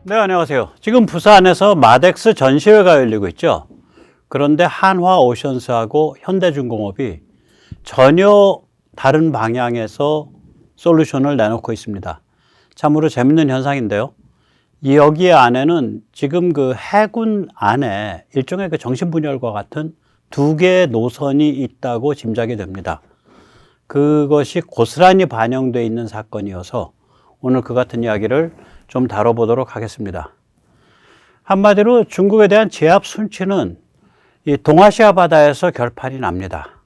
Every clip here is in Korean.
네, 안녕하세요. 지금 부산에서 마덱스 전시회가 열리고 있죠. 그런데 한화오션스하고 현대중공업이 전혀 다른 방향에서 솔루션을 내놓고 있습니다. 참으로 재밌는 현상인데요. 여기 안에는 지금 그 해군 안에 일종의 그 정신분열과 같은 두 개의 노선이 있다고 짐작이 됩니다. 그것이 고스란히 반영되어 있는 사건이어서 오늘 그 같은 이야기를 좀 다뤄보도록 하겠습니다. 한마디로 중국에 대한 제압 순치는 이 동아시아 바다에서 결판이 납니다.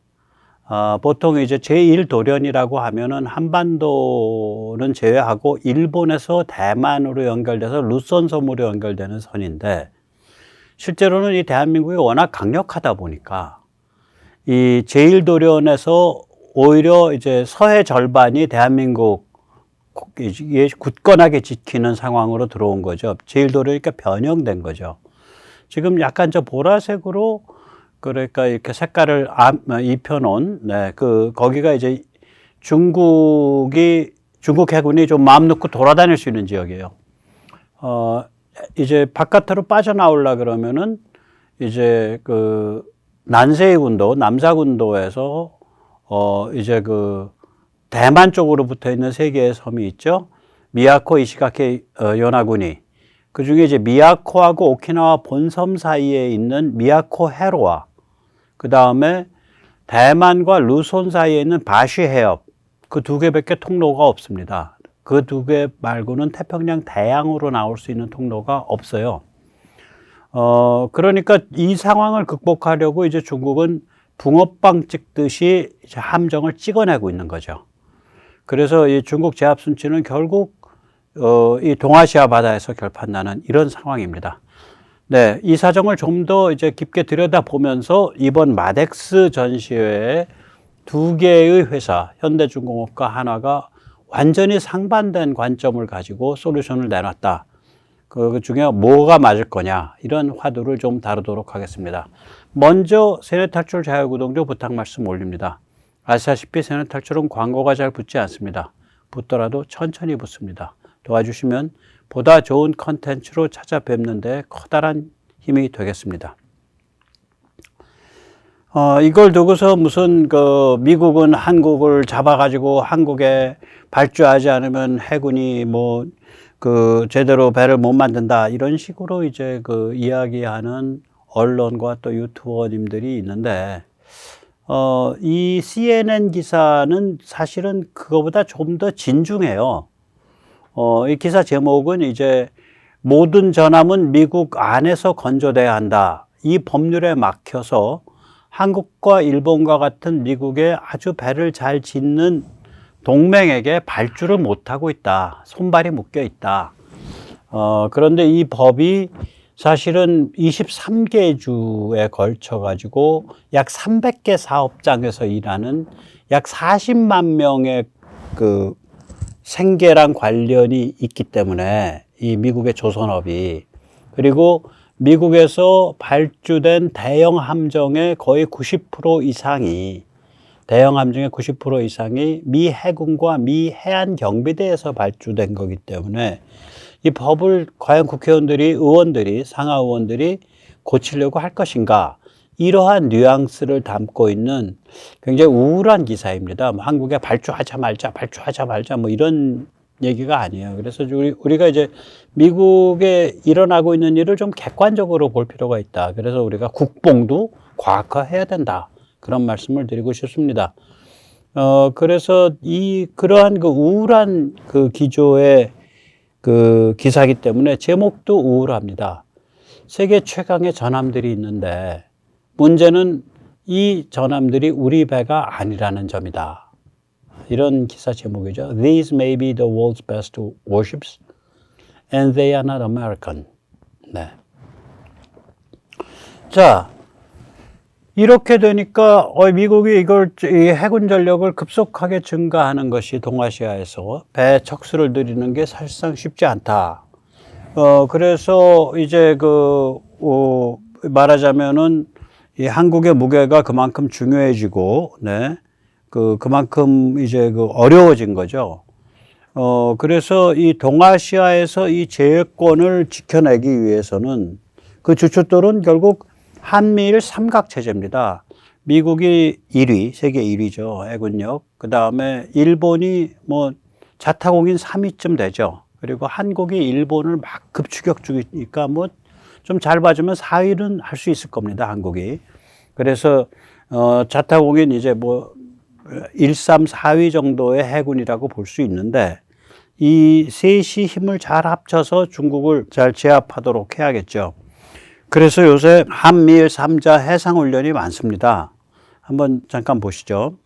보통 이제 제1도련이라고 하면은 한반도는 제외하고 일본에서 대만으로 연결돼서 루선 섬으로 연결되는 선인데, 실제로는 이 대한민국이 워낙 강력하다 보니까 이 제1도련에서 오히려 이제 서해 절반이 대한민국 굳건하게 지키는 상황으로 들어온 거죠. 제1도련이니까 변형된 거죠. 지금 약간 저 보라색으로 그러니까 이렇게 색깔을 입혀놓은, 거기가 이제 중국 해군이 좀 마음 놓고 돌아다닐 수 있는 지역이에요. 이제 바깥으로 빠져나오려 그러면은 이제 그 난세이 군도, 남사군도에서 이제 그 대만 쪽으로 붙어 있는 세 개의 섬이 있죠. 미야코, 이시가키, 요나구니. 그 중에 이제 미야코하고 오키나와 본섬 사이에 있는 미야코 해로와, 그 다음에 대만과 루손 사이에 있는 바시 해협, 그 두 개밖에 통로가 없습니다. 그 두 개 말고는 태평양 대양으로 나올 수 있는 통로가 없어요. 그러니까 이 상황을 극복하려고 이제 중국은 붕어빵 찍듯이 이제 함정을 찍어내고 있는 거죠. 그래서 이 중국 제압 순치는 결국 이 동아시아 바다에서 결판나는 이런 상황입니다. 네, 이 사정을 좀 더 이제 깊게 들여다보면서 이번 마덱스 전시회에 두 개의 회사, 현대중공업과 한화가 완전히 상반된 관점을 가지고 솔루션을 내놨다. 그 중에 뭐가 맞을 거냐, 이런 화두를 좀 다루도록 하겠습니다. 먼저 세뇌탈출 자유구독료 부탁 말씀 올립니다. 아시다시피 세뇌탈출은 광고가 잘 붙지 않습니다. 붙더라도 천천히 붙습니다. 도와주시면 보다 좋은 컨텐츠로 찾아뵙는 데 커다란 힘이 되겠습니다. 이걸 두고서 무슨 미국은 한국을 잡아가지고 한국에 발주하지 않으면 해군이 제대로 배를 못 만든다, 이런 식으로 이제 이야기하는 언론과 또 유튜버님들이 있는데, 이 CNN 기사는 사실은 그거보다 좀 더 진중해요. 이 기사 제목은 이제 모든 전함은 미국 안에서 건조돼야 한다. 이 법률에 막혀서 한국과 일본과 같은 미국의 아주 배를 잘 짓는 동맹에게 발주를 못하고 있다. 손발이 묶여 있다. 그런데 이 법이 사실은 23개 주에 걸쳐 가지고 약 300개 사업장에서 일하는 약 40만 명의 그 생계랑 관련이 있기 때문에, 이 미국의 조선업이, 그리고 미국에서 발주된 대형 함정의 거의 90% 이상이, 미 해군과 미 해안경비대에서 발주된 거기 때문에 이 법을 과연 의원들이, 상하의원들이 고치려고 할 것인가, 이러한 뉘앙스를 담고 있는 굉장히 우울한 기사입니다. 한국에 발주하자 말자 뭐 이런 얘기가 아니에요. 그래서 우리가 이제 미국에 일어나고 있는 일을 좀 객관적으로 볼 필요가 있다. 그래서 우리가 국뽕도 과학화해야 된다. 그런 말씀을 드리고 싶습니다. 그래서 그러한 우울한 기조의 기사이기 때문에 제목도 우울합니다. 세계 최강의 전함들이 있는데 문제는 이 전함들이 우리 배가 아니라는 점이다. 이런 기사 제목이죠. These may be the world's best warships and they are not American. 네. 자, 이렇게 되니까 미국이 이 해군 전력을 급속하게 증가하는 것이 동아시아에서 배 척수를 늘리는 게 사실상 쉽지 않다. 그래서 이제 말하자면은 이 한국의 무게가 그만큼 중요해지고, 그만큼 이제 어려워진 거죠. 그래서 이 동아시아에서 이 제해권을 지켜내기 위해서는 그 주춧돌은 결국 한미일 삼각체제입니다. 미국이 1위, 세계 1위죠. 해군력. 그 다음에 일본이 뭐 자타공인 3위쯤 되죠. 그리고 한국이 일본을 막 급추격 중이니까 뭐 좀 잘 봐주면 4위는 할 수 있을 겁니다. 한국이. 그래서 자타공인 이제 뭐 1, 3, 4위 정도의 해군이라고 볼 수 있는데 이 셋이 힘을 잘 합쳐서 중국을 잘 제압하도록 해야겠죠. 그래서 요새 한미일 3자 해상훈련이 많습니다. 한번 잠깐 보시죠.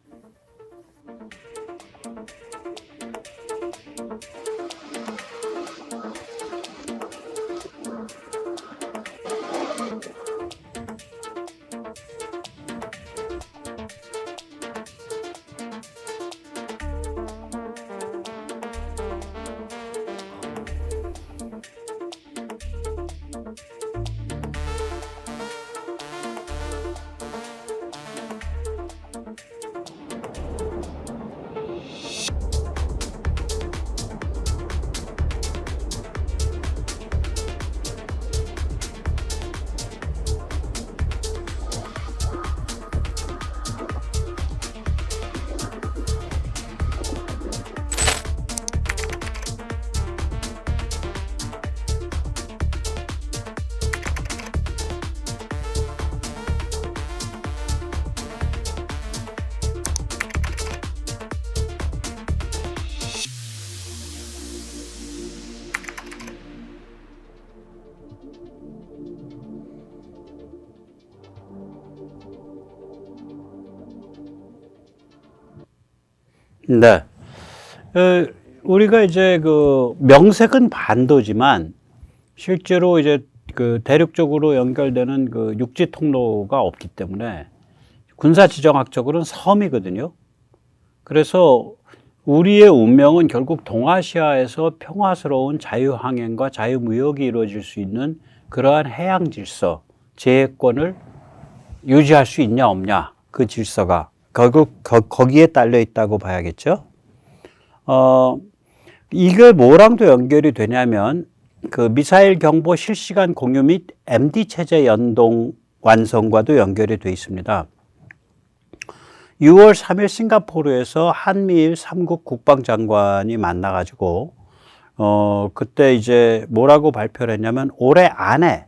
네. 우리가 이제 그 명색은 반도지만 실제로 이제 그 대륙적으로 연결되는 그 육지 통로가 없기 때문에 군사 지정학적으로는 섬이거든요. 그래서 우리의 운명은 결국 동아시아에서 평화스러운 자유항행과 자유무역이 이루어질 수 있는 그러한 해양 질서, 제해권을 유지할 수 있냐 없냐, 그 질서가 결국 거기에 딸려 있다고 봐야겠죠. 이게 뭐랑도 연결이 되냐면 그 미사일 경보 실시간 공유 및 MD 체제 연동 완성과도 연결이 돼 있습니다. 6월 3일 싱가포르에서 한미일 3국 국방장관이 만나가지고 그때 이제 뭐라고 발표를 했냐면 올해 안에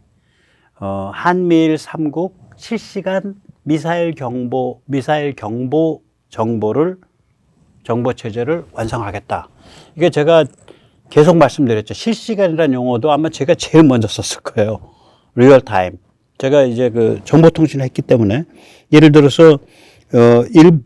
한미일 3국 실시간 미사일 경보 정보를 정보 체제를 완성하겠다. 이게 제가 계속 말씀드렸죠. 실시간이라는 용어도 아마 제가 제일 먼저 썼을 거예요. 리얼타임. 제가 이제 그 정보통신을 했기 때문에 예를 들어서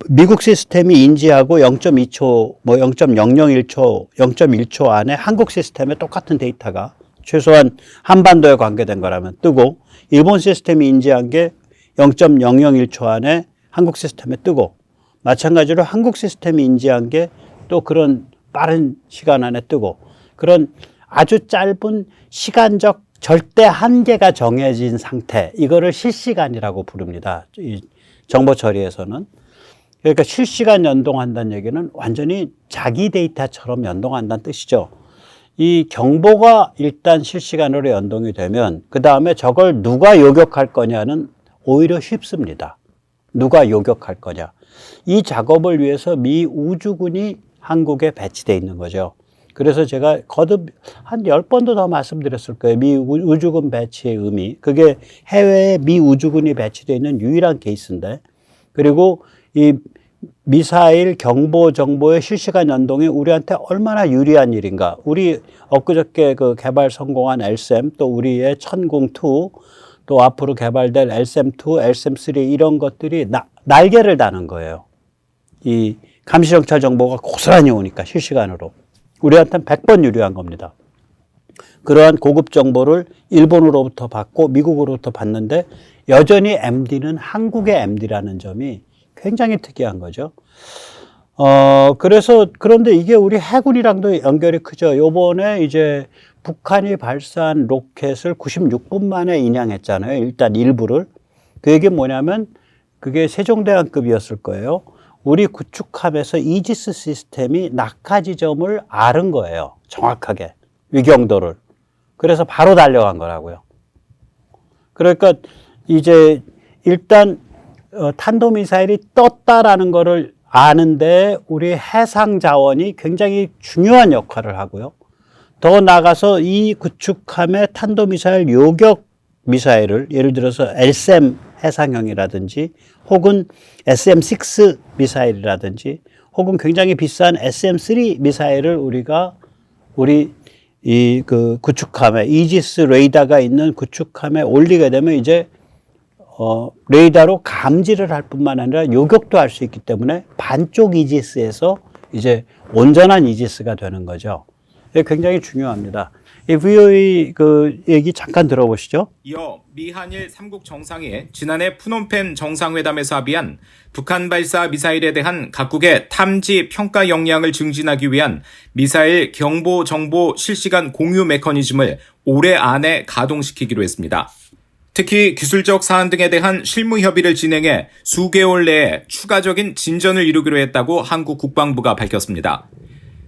미국 시스템이 인지하고 0.2초, 뭐 0.001초, 0.1초 안에 한국 시스템에 똑같은 데이터가 최소한 한반도에 관계된 거라면 뜨고, 일본 시스템이 인지한 게 0.001초 안에 한국 시스템에 뜨고, 마찬가지로 한국 시스템이 인지한 게 또 그런 빠른 시간 안에 뜨고, 그런 아주 짧은 시간적 절대 한계가 정해진 상태, 이거를 실시간이라고 부릅니다. 이 정보 처리에서는. 그러니까 실시간 연동한다는 얘기는 완전히 자기 데이터처럼 연동한다는 뜻이죠. 이 경보가 일단 실시간으로 연동이 되면 그 다음에 저걸 누가 요격할 거냐는 오히려 쉽습니다. 누가 요격할 거냐. 이 작업을 위해서 미 우주군이 한국에 배치되어 있는 거죠. 그래서 제가 거듭 한 10번도 더 말씀드렸을 거예요. 미 우주군 배치의 의미. 그게 해외에 미 우주군이 배치되어 있는 유일한 케이스인데, 그리고 이 미사일 경보 정보의 실시간 연동이 우리한테 얼마나 유리한 일인가. 우리 엊그저께 그 개발 성공한 LSAM, 또 우리의 천궁2, 또 앞으로 개발될 LSAM2, LSAM3 이런 것들이 날개를 다는 거예요. 이 감시정찰 정보가 고스란히 오니까 실시간으로. 우리한테는 100번 유리한 겁니다. 그러한 고급 정보를 일본으로부터 받고 미국으로부터 받는데 여전히 MD는 한국의 MD라는 점이 굉장히 특이한 거죠. 그런데 이게 우리 해군이랑도 연결이 크죠. 요번에 이제 북한이 발사한 로켓을 96분 만에 인양했잖아요. 일단 일부를. 그 얘기 뭐냐면 그게 세종대왕급이었을 거예요. 우리 구축함에서 이지스 시스템이 낙하 지점을 앓은 거예요. 정확하게. 위경도를. 그래서 바로 달려간 거라고요. 그러니까 이제 일단 탄도미사일이 떴다라는 거를 아는데 우리 해상 자원이 굉장히 중요한 역할을 하고요. 더 나아가서 이 구축함의 탄도미사일 요격 미사일을 예를 들어서 LSAM 해상형이라든지 혹은 SM-6 미사일이라든지 혹은 굉장히 비싼 SM-3 미사일을 우리 이 그 구축함에 이지스 레이더가 있는 구축함에 올리게 되면 이제 레이더로 감지를 할 뿐만 아니라 요격도 할 수 있기 때문에 반쪽 이지스에서 이제 온전한 이지스가 되는 거죠. 이게 굉장히 중요합니다. 이 VOA 그 얘기 잠깐 들어보시죠. 이어 미한일 3국 정상이 지난해 푸놈펜 정상회담에서 합의한 북한 발사 미사일에 대한 각국의 탐지 평가 역량을 증진하기 위한 미사일 경보 정보 실시간 공유 메커니즘을 올해 안에 가동시키기로 했습니다. 특히 기술적 사안 등에 대한 실무 협의를 진행해 수개월 내에 추가적인 진전을 이루기로 했다고 한국 국방부가 밝혔습니다.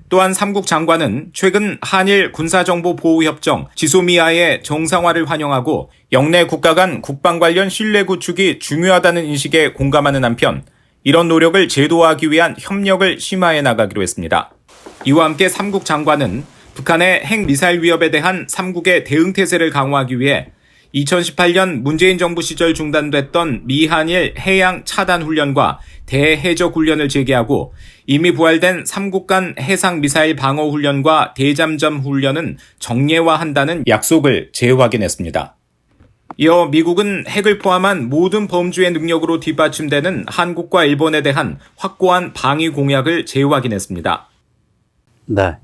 또한 3국 장관은 최근 한일 군사정보보호협정 지소미아의 정상화를 환영하고 영내 국가 간 국방 관련 신뢰 구축이 중요하다는 인식에 공감하는 한편 이런 노력을 제도화하기 위한 협력을 심화해 나가기로 했습니다. 이와 함께 3국 장관은 북한의 핵미사일 위협에 대한 3국의 대응태세를 강화하기 위해 2018년 문재인 정부 시절 중단됐던 미한일 해양 차단 훈련과 대해적 훈련을 재개하고 이미 부활된 3국 간 해상 미사일 방어 훈련과 대잠점 훈련은 정례화한다는 약속을 재확인했습니다. 이어 미국은 핵을 포함한 모든 범주의 능력으로 뒷받침되는 한국과 일본에 대한 확고한 방위 공약을 재확인했습니다. 네.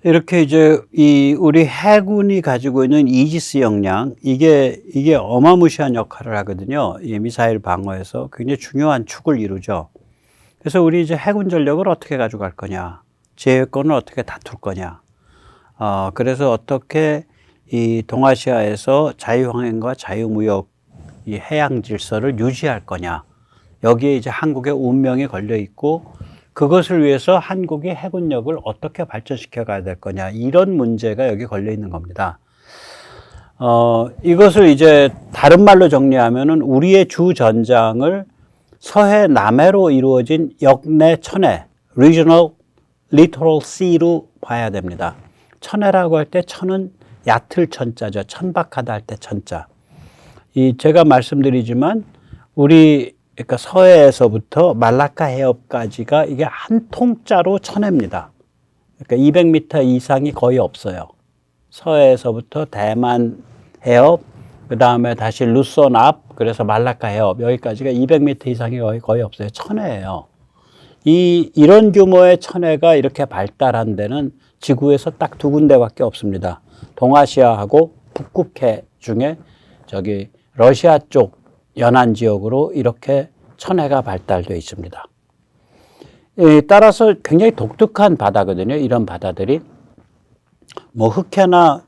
이렇게 이제 우리 해군이 가지고 있는 이지스 역량, 이게 어마무시한 역할을 하거든요. 이 미사일 방어에서 굉장히 중요한 축을 이루죠. 그래서 우리 이제 해군 전력을 어떻게 가져갈 거냐, 제외권을 어떻게 다툴 거냐, 그래서 어떻게 이 동아시아에서 자유항행과 자유무역 이 해양 질서를 유지할 거냐, 여기에 이제 한국의 운명이 걸려 있고, 그것을 위해서 한국이 해군력을 어떻게 발전시켜 가야 될 거냐, 이런 문제가 여기 걸려 있는 겁니다. 이것을 이제 다른 말로 정리하면은 우리의 주 전장을 서해 남해로 이루어진 역내 천해, Regional Littoral Sea로 봐야 됩니다. 천해라고 할 때 천은 얕을 천자죠. 천박하다 할 때 천자. 제가 말씀드리지만 그러니까 서해에서부터 말라카 해협까지가 이게 한 통짜로 천해입니다. 그러니까 200m 이상이 거의 없어요. 서해에서부터 대만 해협, 그 다음에 다시 루손 앞, 그래서 말라카 해협, 여기까지가 200m 이상이 거의 없어요. 천해예요. 이런 규모의 천해가 이렇게 발달한 데는 지구에서 딱 두 군데밖에 없습니다. 동아시아하고 북극해 중에 러시아 쪽 연안 지역으로 이렇게 천해가 발달되어 있습니다. 따라서 굉장히 독특한 바다거든요. 이런 바다들이. 흑해나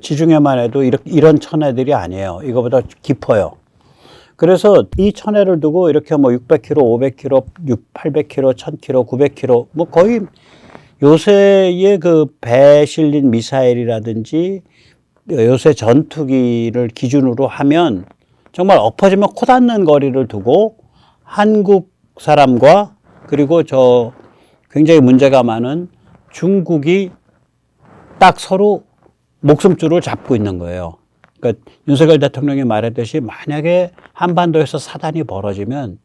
지중해만 해도 이런 천해들이 아니에요. 이거보다 깊어요. 그래서 이 천해를 두고 이렇게 600km, 500km, 800km, 1000km, 900km, 거의 요새의 배에 실린 미사일이라든지 요새 전투기를 기준으로 하면 정말 엎어지면 코 닿는 거리를 두고 한국 사람과 그리고 굉장히 문제가 많은 중국이 딱 서로 목숨줄을 잡고 있는 거예요. 그러니까 윤석열 대통령이 말했듯이 만약에 한반도에서 사단이 벌어지면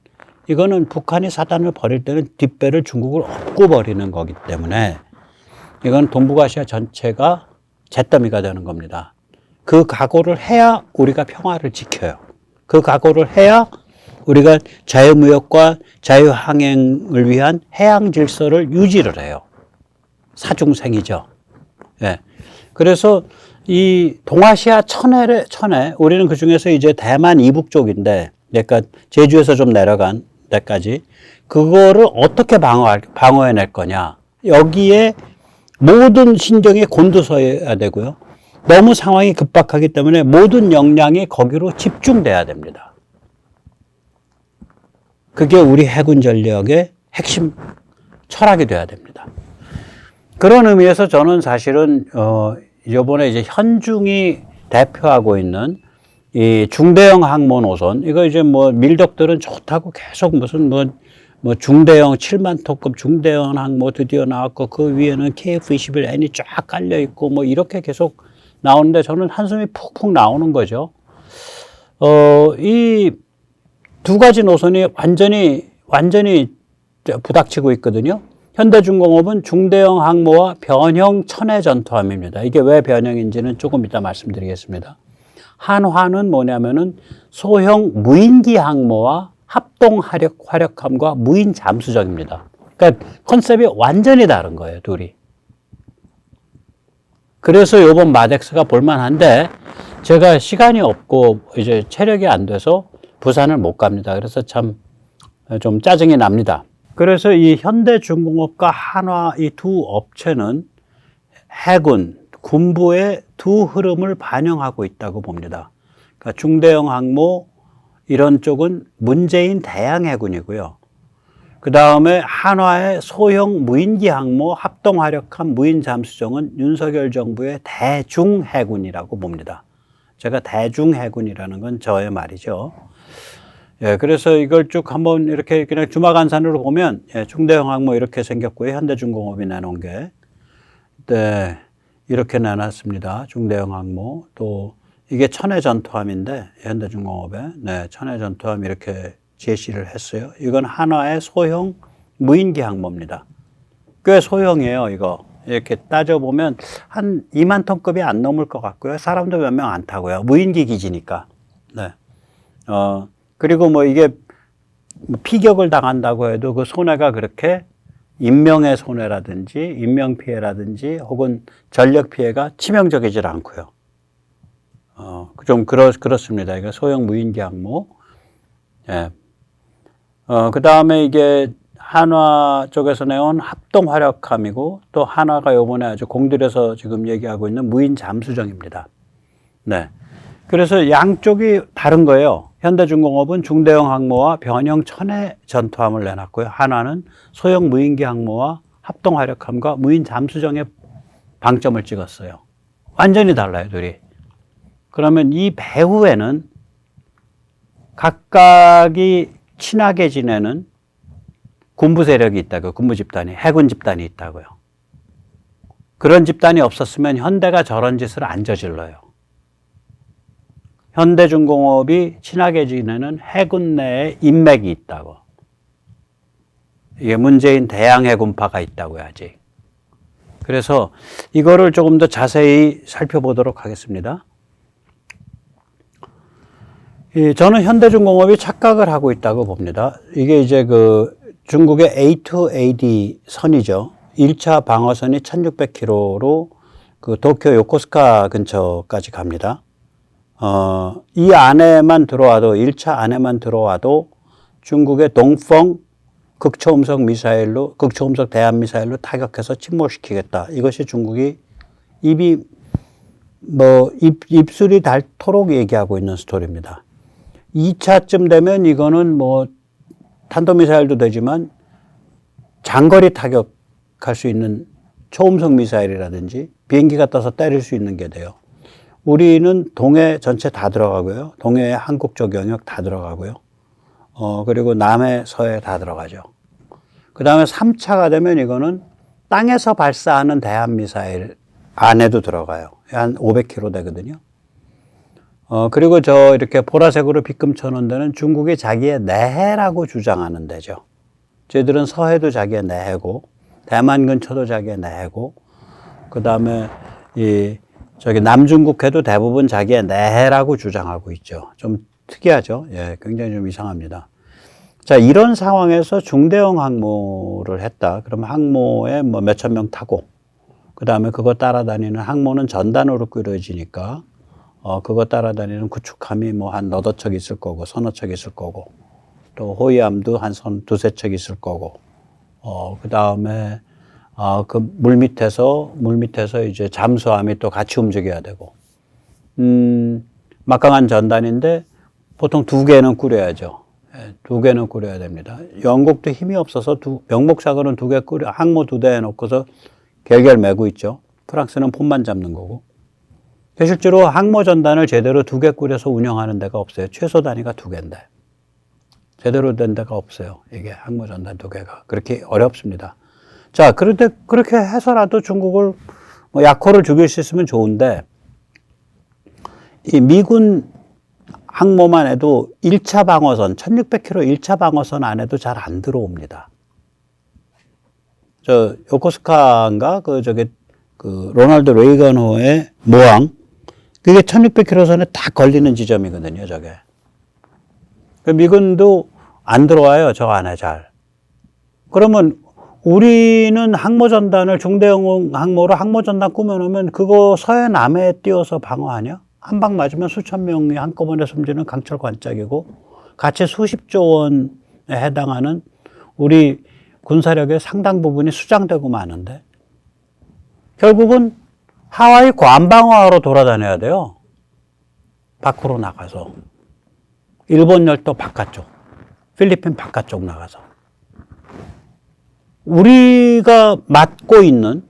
이거는 북한이 사단을 벌일 때는 뒷배를 중국을 업고 버리는 거기 때문에 이건 동북아시아 전체가 잿더미가 되는 겁니다. 그 각오를 해야 우리가 평화를 지켜요. 그 각오를 해야 우리가 자유무역과 자유항행을 위한 해양 질서를 유지를 해요. 사중생이죠. 예. 그래서 이 동아시아 천해, 우리는 그 중에서 이제 대만 이북 쪽인데, 그러니까 제주에서 좀 내려간 데까지, 그거를 어떻게 방어해낼 거냐. 여기에 모든 신경이 곤두서야 되고요. 너무 상황이 급박하기 때문에 모든 역량이 거기로 집중돼야 됩니다. 그게 우리 해군 전력의 핵심 철학이 돼야 됩니다. 그런 의미에서 저는 사실은 이번에 이제 현중이 대표하고 있는 이 중대형 항모 노선, 이거 이제 뭐 밀덕들은 좋다고 계속 무슨 뭐 중대형 7만 톤급 중대형 항모 드디어 나왔고 그 위에는 KF-21N이 쫙 깔려 있고 뭐 이렇게 계속 나오는데 저는 한숨이 푹푹 나오는 거죠. 이 두 가지 노선이 완전히 부닥치고 있거든요. 현대중공업은 중대형 항모와 변형 천해 전투함입니다. 이게 왜 변형인지는 조금 이따 말씀드리겠습니다. 한화는 뭐냐면은 소형 무인기 항모와 합동 화력함과 무인 잠수정입니다. 그러니까 컨셉이 완전히 다른 거예요, 둘이. 그래서 이번 마덱스가 볼만한데 제가 시간이 없고 이제 체력이 안 돼서 부산을 못 갑니다. 그래서 참 좀 짜증이 납니다. 그래서 이 현대중공업과 한화 이 두 업체는 해군, 군부의 두 흐름을 반영하고 있다고 봅니다. 그러니까 중대형 항모 이런 쪽은 문재인 대양해군이고요. 그 다음에 한화의 소형 무인기 항모 합동화력함 무인잠수정은 윤석열 정부의 대중해군이라고 봅니다. 제가 대중해군이라는 건 저의 말이죠. 예, 그래서 이걸 쭉 한번 이렇게 그냥 주마간산으로 보면 예, 중대형 항모 이렇게 생겼고요. 현대중공업이 내놓은 게. 네, 이렇게 내놨습니다. 중대형 항모. 또 이게 천해 전투함인데 현대중공업에 네, 천해 전투함 이렇게 제시를 했어요. 이건 한화의 소형 무인기 항모입니다. 꽤 소형이에요, 이거. 이렇게 따져보면 한 2만 톤급이 안 넘을 것 같고요. 사람도 몇 명 안 타고요. 무인기 기지니까. 네. 그리고 뭐 이게 피격을 당한다고 해도 그 손해가 그렇게 인명의 손해라든지 인명피해라든지 혹은 전력 피해가 치명적이질 않고요. 좀 그렇습니다. 이거 소형 무인기 항모. 예. 그 다음에 이게 한화 쪽에서 내온 합동 화력함이고 또 한화가 요번에 아주 공들여서 지금 얘기하고 있는 무인 잠수정입니다. 네. 그래서 양쪽이 다른 거예요. 현대중공업은 중대형 항모와 변형 천해 전투함을 내놨고요. 한화는 소형 무인기 항모와 합동 화력함과 무인 잠수정에 방점을 찍었어요. 완전히 달라요, 둘이. 그러면 이 배후에는 각각이 친하게 지내는 군부 세력이 있다고요. 군부 집단이, 해군 집단이 있다고요. 그런 집단이 없었으면 현대가 저런 짓을 안 저질러요. 현대중공업이 친하게 지내는 해군 내에 인맥이 있다고. 이게 문재인 대양해군파가 있다고요, 아직. 그래서 이거를 조금 더 자세히 살펴보도록 하겠습니다. 저는 현대중공업이 착각을 하고 있다고 봅니다. 이게 이제 그 중국의 A2AD 선이죠. 1차 방어선이 1600km로 그 도쿄 요코스카 근처까지 갑니다. 이 안에만 들어와도, 1차 안에만 들어와도 중국의 동펑 극초음속 미사일로, 극초음속 대함 미사일로 타격해서 침몰시키겠다. 이것이 중국이 입술이 닳도록 얘기하고 있는 스토리입니다. 2차쯤 되면 이거는 뭐 탄도미사일도 되지만 장거리 타격할 수 있는 초음속 미사일이라든지 비행기가 떠서 때릴 수 있는 게 돼요. 우리는 동해 전체 다 들어가고요. 동해의 한국 쪽 영역 다 들어가고요. 그리고 남해, 서해 다 들어가죠. 그 다음에 3차가 되면 이거는 땅에서 발사하는 대한미사일 안에도 들어가요. 한 500km 되거든요. 그리고 저 이렇게 보라색으로 빗금 쳐놓은 데는 중국이 자기의 내해라고 주장하는 데죠. 저희들은 서해도 자기의 내해고, 대만 근처도 자기의 내해고, 그 다음에 저기 남중국해도 대부분 자기의 내해라고 주장하고 있죠. 좀 특이하죠. 예, 굉장히 좀 이상합니다. 자, 이런 상황에서 중대형 항모를 했다. 그럼 항모에 뭐 몇천 명 타고, 그 다음에 그거 따라다니는 항모는 전단으로 꾸려지니까, 그거 따라다니는 구축함이 뭐 한 너댓 척 있을 거고, 서너 척 있을 거고, 또 호위함도 한 두세 척 있을 거고, 그 다음에 그 물 밑에서 이제 잠수함이 또 같이 움직여야 되고, 막강한 전단인데 보통 2개는 꾸려야죠. 두 개는 꾸려야 됩니다. 영국도 힘이 없어서 명목사거는 두 개 꾸려, 항모 두 대 해놓고서 결결 매고 있죠. 프랑스는 폰만 잡는 거고. 실제로 항모 전단을 제대로 두 개 꾸려서 운영하는 데가 없어요. 최소 단위가 두 개인데. 제대로 된 데가 없어요. 이게 항모 전단 두 개가. 그렇게 어렵습니다. 자, 그런데 그렇게 해서라도 중국을 뭐 약호를 죽일 수 있으면 좋은데, 이 미군 항모만 해도 1차 방어선, 1600km 1차 방어선 안에도 잘 안 들어옵니다. 요코스카인가, 로널드 레이건호의 모항, 그게 1600km 선에 딱 걸리는 지점이거든요, 저게. 미군도 안 들어와요, 저 안에 잘. 그러면 우리는 항모전단을 중대형 항모로 항모전단 꾸며놓으면 그거 서해 남해에 띄워서 방어하냐? 한 방 맞으면 수천 명이 한꺼번에 숨지는 강철 관짝이고 가치 수십조 원에 해당하는 우리 군사력의 상당 부분이 수장되고 마는데 결국은 하와이 관방어하러 돌아다녀야 돼요. 밖으로 나가서. 일본 열도 바깥쪽, 필리핀 바깥쪽 나가서. 우리가 맡고 있는,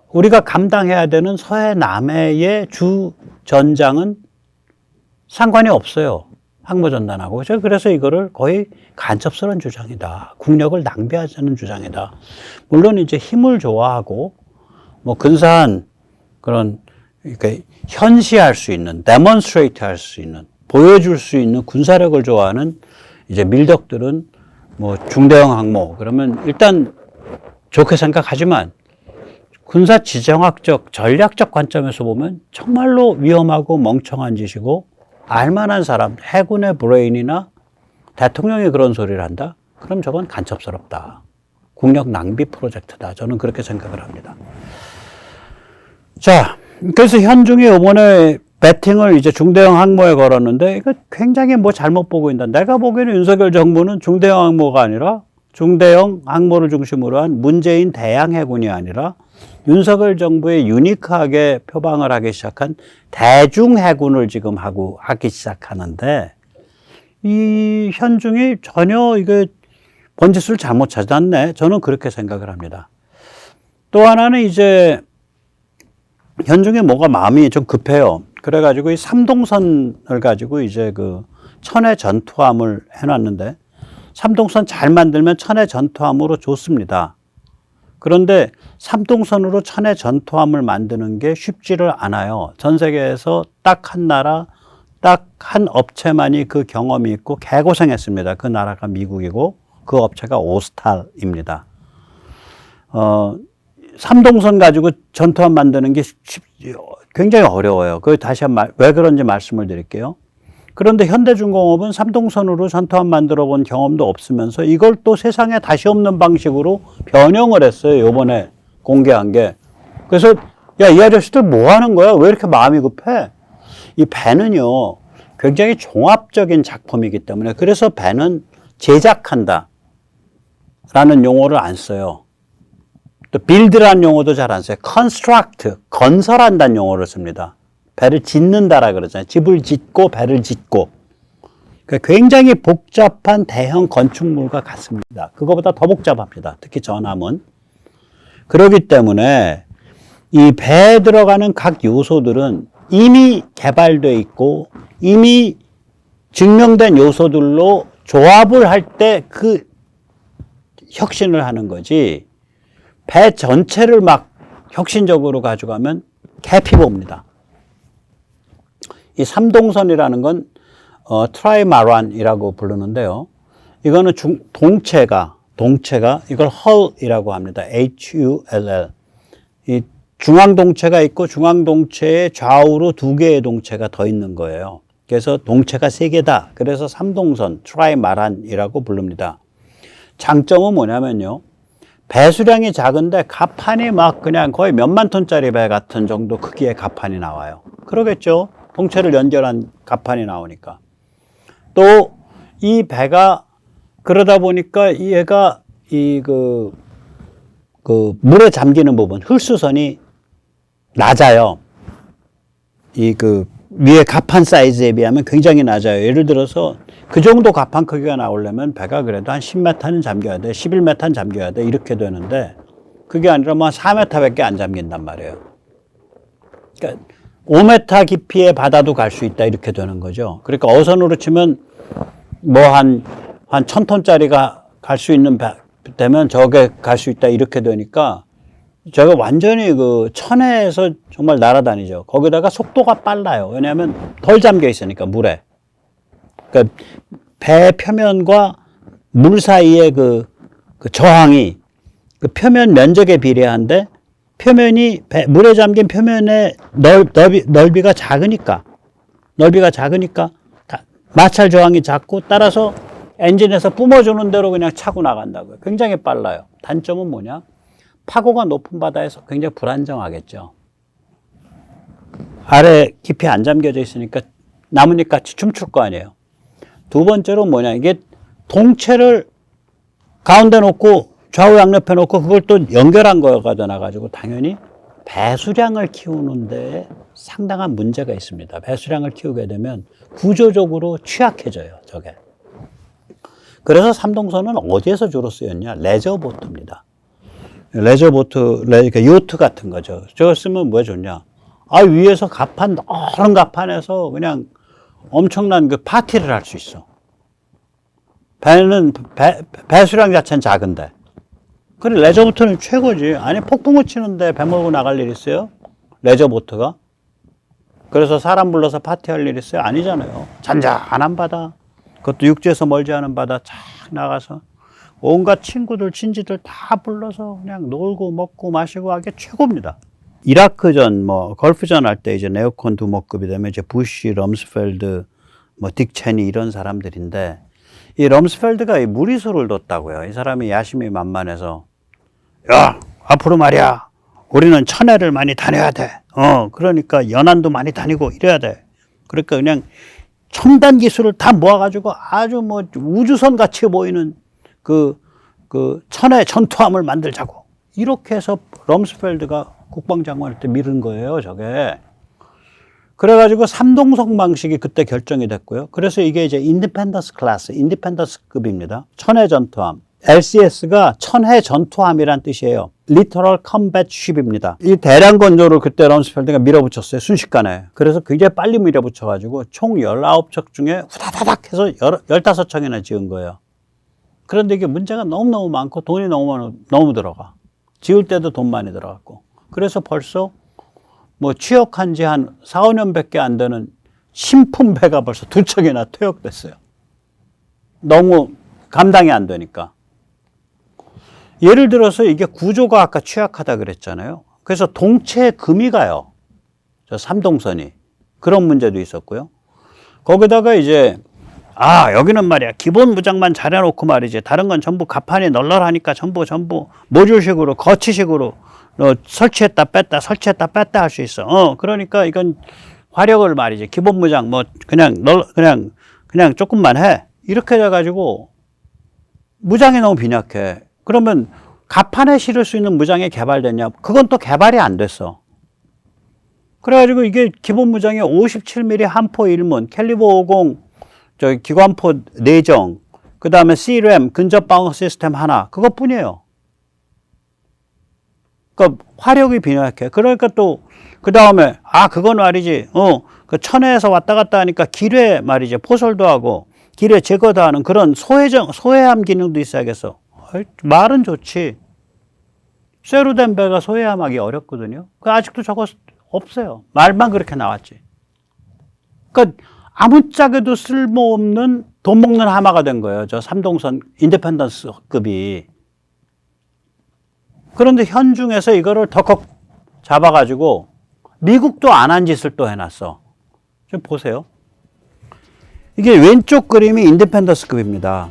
우리가 감당해야 되는 서해 남해의 주 전장은 상관이 없어요. 항모전단하고. 그래서 이거를 거의 간첩스러운 주장이다. 국력을 낭비하자는 주장이다. 물론 이제 힘을 좋아하고, 뭐 근사한 그런, 이렇게 현시할 수 있는, 데몬스트레이트 할 수 있는, 보여줄 수 있는 군사력을 좋아하는 이제 밀덕들은 뭐 중대형 항모, 그러면 일단 좋게 생각하지만 군사 지정학적, 전략적 관점에서 보면 정말로 위험하고 멍청한 짓이고 알만한 사람, 해군의 브레인이나 대통령이 그런 소리를 한다? 그럼 저건 간첩스럽다. 국력 낭비 프로젝트다. 저는 그렇게 생각을 합니다. 자, 그래서 현중이 이번에 배팅을 이제 중대형 항모에 걸었는데 이거 굉장히 뭐 잘못 보고 있다. 내가 보기에는 윤석열 정부는 중대형 항모가 아니라 중대형 항모를 중심으로 한 문재인 대양 해군이 아니라 윤석열 정부의 유니크하게 표방을 하기 시작한 대중 해군을 지금 하기 시작하는데 이 현중이 전혀 이게 번짓을 잘못 찾았네. 저는 그렇게 생각을 합니다. 또 하나는 이제 현중에 뭐가 마음이 좀 급해요. 그래가지고 이 삼동선을 가지고 이제 그 천해 전투함을 해놨는데 삼동선 잘 만들면 천해 전투함으로 좋습니다. 그런데 삼동선으로 천해 전투함을 만드는 게 쉽지를 않아요. 전 세계에서 딱 한 나라, 딱 한 업체만이 그 경험이 있고 개고생했습니다. 그 나라가 미국이고 그 업체가 오스탈입니다. 삼동선 가지고 전투함 만드는 게 굉장히 어려워요. 그 다시 왜 그런지 말씀을 드릴게요. 그런데 현대중공업은 삼동선으로 전투함 만들어 본 경험도 없으면서 이걸 또 세상에 다시 없는 방식으로 변형을 했어요. 요번에 공개한 게. 그래서 야, 이 아저씨들 뭐 하는 거야? 왜 이렇게 마음이 급해? 이 배는요, 굉장히 종합적인 작품이기 때문에 그래서 배는 제작한다 라는 용어를 안 써요. 또 build라는 용어도 잘 안 써요. construct, 건설한다는 용어를 씁니다. 배를 짓는다라 그러잖아요. 집을 짓고 배를 짓고. 그러니까 굉장히 복잡한 대형 건축물과 같습니다. 그거보다 더 복잡합니다. 특히 전함은. 그렇기 때문에 이 배에 들어가는 각 요소들은 이미 개발되어 있고 이미 증명된 요소들로 조합을 할 때 그 혁신을 하는 거지 배 전체를 막 혁신적으로 가져가면 개피봅니다. 이 삼동선이라는 건 트라이마란이라고 부르는데요. 이거는 동체가 이걸 hull이라고 합니다. HULL. 이 중앙동체가 있고 중앙동체의 좌우로 두 개의 동체가 더 있는 거예요. 그래서 동체가 세 개다. 그래서 삼동선, 트라이마란이라고 부릅니다. 장점은 뭐냐면요. 배수량이 작은데 가판이 막 그냥 거의 몇만 톤짜리 배 같은 정도 크기의 가판이 나와요. 그러겠죠. 동체를 연결한 가판이 나오니까. 또 이 배가 그러다 보니까 얘가 물에 잠기는 부분, 흡수선이 낮아요. 위에 가판 사이즈에 비하면 굉장히 낮아요. 예를 들어서 그 정도 갑판 크기가 나오려면 배가 그래도 한 10m는 잠겨야 돼. 11m는 잠겨야 돼. 이렇게 되는데 그게 아니라 뭐 4m밖에 안 잠긴단 말이에요. 그러니까 5m 깊이의 바다도 갈 수 있다. 이렇게 되는 거죠. 그러니까 어선으로 치면 뭐 한 1000톤짜리가 갈 수 있는 배 되면 저게 갈 수 있다. 이렇게 되니까 저가 완전히 그 천해에서 정말 날아다니죠. 거기다가 속도가 빨라요. 왜냐하면 덜 잠겨 있으니까 물에. 그러니까 배 표면과 물 사이의 그 저항이 그 표면 면적에 비례한데 표면이 물에 잠긴 표면의 넓이가 작으니까 마찰 저항이 작고 따라서 엔진에서 뿜어주는 대로 그냥 차고 나간다고요. 굉장히 빨라요. 단점은 뭐냐? 파고가 높은 바다에서 굉장히 불안정하겠죠. 아래 깊이 안 잠겨져 있으니까 나뭇잎같이 춤출 거 아니에요. 두 번째로 뭐냐, 이게 동체를 가운데 놓고 좌우 양옆에 놓고 그걸 또 연결한 거가 되나가지고 당연히 배수량을 키우는데 상당한 문제가 있습니다. 배수량을 키우게 되면 구조적으로 취약해져요, 저게. 그래서 삼동선은 어디에서 주로 쓰였냐? 레저보트입니다. 레저보트, 그러니까 요트 같은 거죠. 저거 쓰면 왜 좋냐? 위에서 넓은 갑판에서 그냥 엄청난 그 파티를 할 수 있어. 배수량 자체는 작은데. 그래, 레저보트는 최고지. 아니, 폭풍우 치는데 배 몰고 나갈 일 있어요? 레저보트가? 그래서 사람 불러서 파티할 일 있어요? 아니잖아요. 잔잔한 바다. 그것도 육지에서 멀지 않은 바다 쫙 나가서 온갖 친구들, 친지들 다 불러서 그냥 놀고 먹고 마시고 하기 최고입니다. 이라크전, 걸프전 할 때 이제 네오콘 두목급이 되면 이제 부시, 럼스펠드, 딕 체니 이런 사람들인데 이 럼스펠드가 이 무리수를 뒀다고요. 이 사람이 야심이 만만해서 야, 앞으로 말이야. 우리는 천해를 많이 다녀야 돼. 그러니까 연안도 많이 다니고 이래야 돼. 그러니까 그냥 첨단 기술을 다 모아가지고 아주 우주선 같이 보이는 그 천해 전투함을 만들자고. 이렇게 해서 럼스펠드가 국방장관 할 때 미룬 거예요, 저게. 그래가지고 삼동성 방식이 그때 결정이 됐고요. 그래서 이게 이제 인디펜던스 클래스, 인디펜던스급입니다. 천해 전투함. LCS가 천해 전투함이란 뜻이에요. Literal Combat Ship입니다. 이 대량 건조를 그때 럼스펠드가 밀어붙였어요, 순식간에. 그래서 굉장히 빨리 밀어붙여가지고 총 19척 중에 후다다닥 해서 15척이나 지은 거예요. 그런데 이게 문제가 너무너무 많고 돈이 너무 들어가. 지을 때도 돈 많이 들어갔고. 그래서 벌써 취역한 지 한 4, 5년밖에 안 되는 신품배가 벌써 2척이나 퇴역됐어요. 너무 감당이 안 되니까. 예를 들어서 이게 구조가 아까 취약하다 그랬잖아요. 그래서 동체에 금이 가요. 저 삼동선이. 그런 문제도 있었고요. 거기다가 이제 여기는 말이야 기본 무장만 잘해놓고 말이지 다른 건 전부 갑판이 널널하니까 전부 모듈식으로 거치식으로 설치했다 뺐다 할 수 있어. 그러니까 이건 화력을 말이지 기본 무장 그냥 조금만 해. 이렇게 돼가지고 무장이 너무 빈약해. 그러면 갑판에 실을 수 있는 무장이 개발됐냐? 그건 또 개발이 안 됐어. 그래가지고 이게 기본 무장이 57mm 한포 1문, 캘리버 50 기관포 4정, 그 다음에 C램 근접 방어 시스템 하나, 그것뿐이에요. 그러니까 화력이 빈약해. 그러니까 또 그 다음에 그건 말이지 그 천해에서 왔다 갔다 하니까 기뢰 말이지 포설도 하고 기뢰 제거도 하는 그런 소해함 기능도 있어야겠어. 말은 좋지. 쇠로 된 배가 소해함하기 어렵거든요. 아직도 저거 없어요. 말만 그렇게 나왔지. 그러니까 아무짝에도 쓸모없는 돈 먹는 하마가 된 거예요. 저 삼동선 인디펜던스급이. 그런데 현중에서 이거를 덜컥 잡아가지고 미국도 안 한 짓을 또 해놨어. 좀 보세요. 이게 왼쪽 그림이 인디펜던스급입니다.